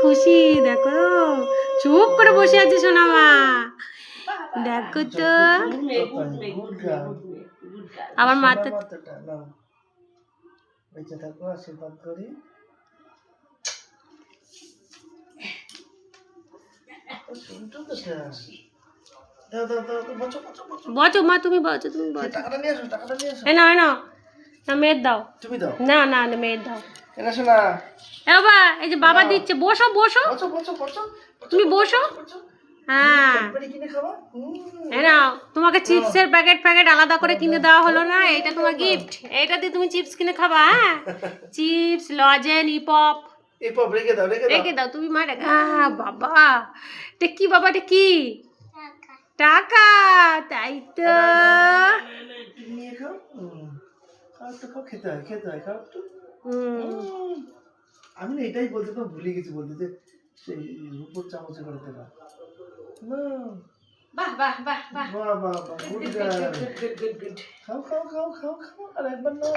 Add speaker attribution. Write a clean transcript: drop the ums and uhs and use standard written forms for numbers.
Speaker 1: খুশি দেখো, চুপ করে বসে আছে সোনা মা। দেখো তো আমার মাথা
Speaker 2: বেঁচে থাকো, আশীর্বাদ করি।
Speaker 1: বচো মা, তুমি বচো, তুমি বচো।
Speaker 2: টাকাটা নিয়ে আসো, টাকাটা নিয়ে আসো।
Speaker 1: এ না না না, মেয়ের দাও।
Speaker 2: তুমি দাও।
Speaker 1: না না না, মেয়ের দাও।
Speaker 2: এটা শোনা।
Speaker 1: এ বাবা, এই যে বাবা দিচ্ছে, বসো বসো,
Speaker 2: বসো বসো বসো,
Speaker 1: তুমি বসো। হ্যাঁ
Speaker 2: কিনে খাবা।
Speaker 1: এই নাও, তোমাকে চিপসের প্যাকেট প্যাকেট আলাদা করে কিনে দেওয়া হলো না, এটা তোমার গিফট। এইটা দিয়ে তুমি চিপস কিনে খাবা। হ্যাঁ, চিপস, লজেন, ইপপ
Speaker 2: রেখে দাও,
Speaker 1: রেখে দাও। তুমি মা রেখে। বাবা, এটা কি বাবা, এটা কি? টাকা। তাই তো।
Speaker 2: নিয়ে খাও। খাও একটু, খাও, খেতে হয়, খেতে হয়, খাও একটু। আমি না এটাই বলতে তো ভুলে গেছি বলতে, যে সেই রূপোর চামচে করে দেবা না।
Speaker 1: বাহ বাহ বাহ বাহ,
Speaker 2: বাহ বাহ বাহ, গুড গার্ল। খাও খাও খাও খাও খাও, আর একবার না।